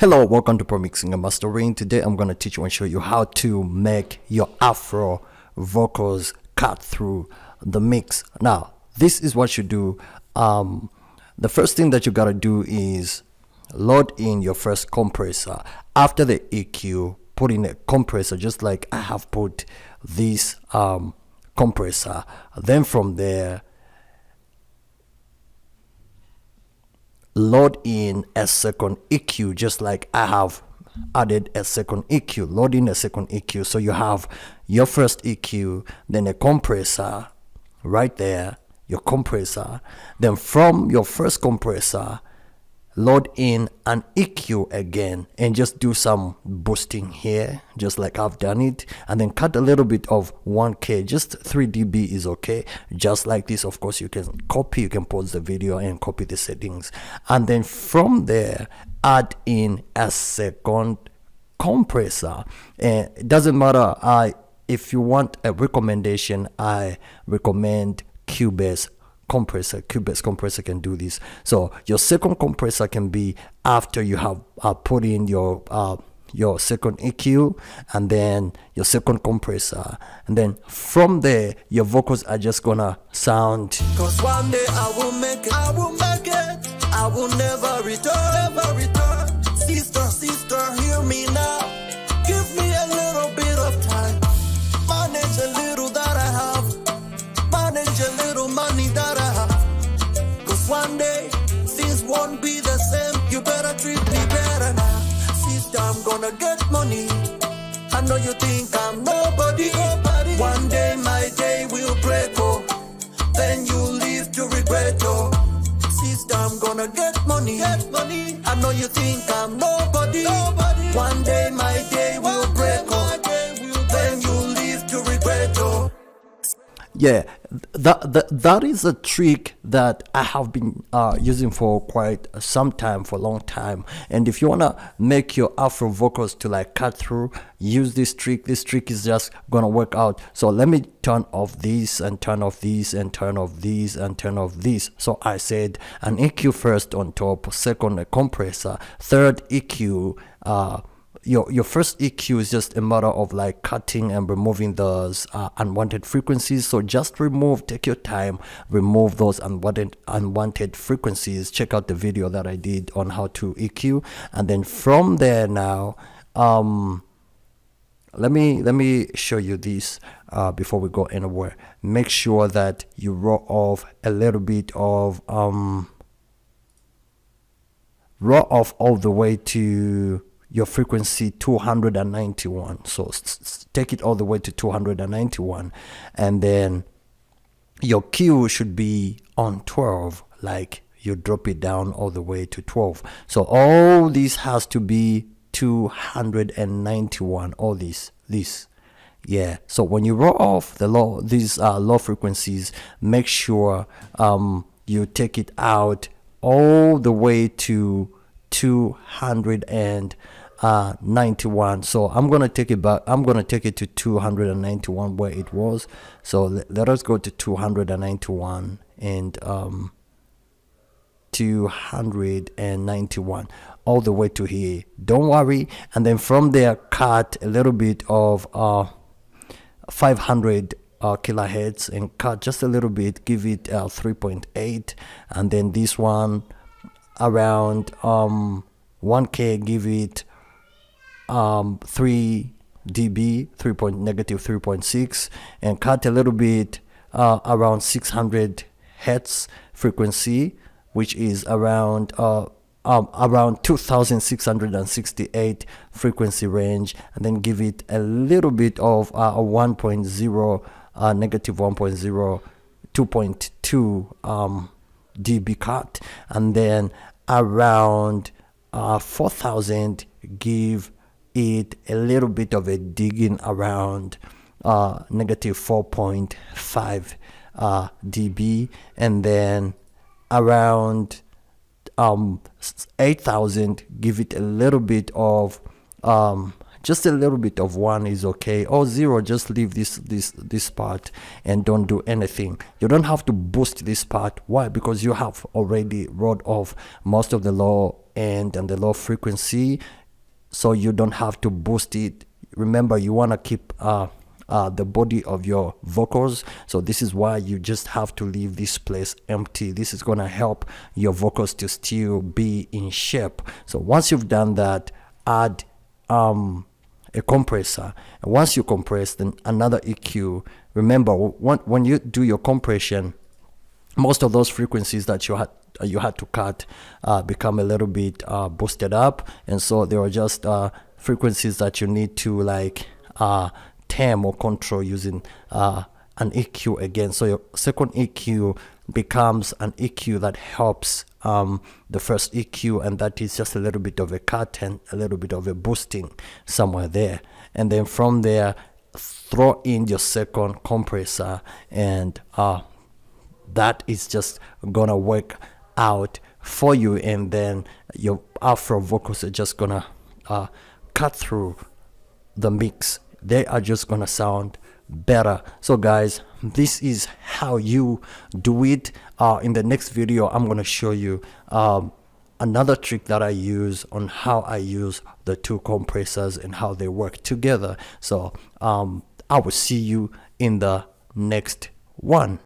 Hello, welcome to Pro Mixing and Mastering. Today I'm going to teach you and show you how to make your Afro vocals cut through the mix. Now, this is what you do. The first thing that you got to do is load in your first compressor. After the EQ, put in a compressor just like I have put this compressor. Then from there, load in a second EQ just like I have added a second EQ. Load in a second EQ, so you have your first EQ, then a compressor right there, your compressor. Then from your first compressor, load in an EQ again and just do some boosting here just like I've done it, and then cut a little bit of 1k, just 3 dB is okay, just like this. Of course, you can copy, you can pause the video and copy the settings, and then from there add in a second compressor. And it doesn't matter, if you want a recommendation, I recommend Cubase compressor. Cubase compressor can do this. So your second compressor can be after you have put in your second EQ, and then your second compressor, and then from there your vocals are just gonna sound. Cause one day I will make it, I will make it, I will never return, never return. Sister, sister, hear me now. Give me a little bit of time. Manage a little that I have. Manage a little money that I have. Cause one day things won't be the same. You better treat me better now. Sister, I'm gonna get money. I know you think I'm nobody. One day my day will break, oh. Then you live to regret, oh. Sister, I'm gonna get money. I know you think I'm nobody. One day my day will break, oh. Then you live to regret, oh. Yeah, that is a trick that I have been using for quite some time, for a long time. And if you want to make your Afro vocals to like cut through, use this trick. This trick is just gonna work out. So let me turn off this and turn off this and turn off this and turn off this. So I said an EQ first on top, second a compressor, third EQ. Your first EQ is just a matter of like cutting and removing those unwanted frequencies. So just remove, take your time, remove those unwanted frequencies. Check out the video that I did on how to EQ, and then from there now, let me show you this before we go anywhere. Make sure that you raw off a little bit of raw off all the way to your frequency 291. So take it all the way to 291, and then your Q should be on 12, like you drop it down all the way to 12. So all this has to be 291, all this. Yeah, so when you roll off these low frequencies, make sure you take it out all the way to 291. So I'm gonna take it back. I'm gonna take it to 291 where it was. So let us go to 291 and 291 all the way to here. Don't worry. And then from there, cut a little bit of 500 kilohertz and cut just a little bit. Give it 3.8, and then this one around 1k, give it 3 dB, negative 3.6, and cut a little bit around 600 hertz frequency, which is around 2668 frequency range, and then give it a little bit of 1.0, negative 1.0, 2.2 dB cut, and then around 4000, give it a little bit of a digging around negative 4.5 dB, and then around 8000, give it a little bit of just a little bit of 1 is okay, or 0, just leave this part and don't do anything. You don't have to boost this part. Why? Because you have already wrote off most of the low end and the low frequency, so you don't have to boost it. Remember, you want to keep the body of your vocals, so this is why you just have to leave this place empty. This is gonna help your vocals to still be in shape. So once you've done that, add a compressor, and once you compress, then another EQ. Remember, when you do your compression, most of those frequencies that you had to cut become a little bit boosted up, and so there are just frequencies that you need to like tame or control using an EQ again. So your second EQ becomes an EQ that helps the first EQ, and that is just a little bit of a cut and a little bit of a boosting somewhere there. And then from there, throw in your second compressor, and that is just gonna work out for you, and then your Afro vocals are just gonna cut through the mix. They are just gonna sound better. So guys, this is how you do it. In the next video, I'm gonna show you another trick that I use on how I use the two compressors and how they work together. So I will see you in the next one.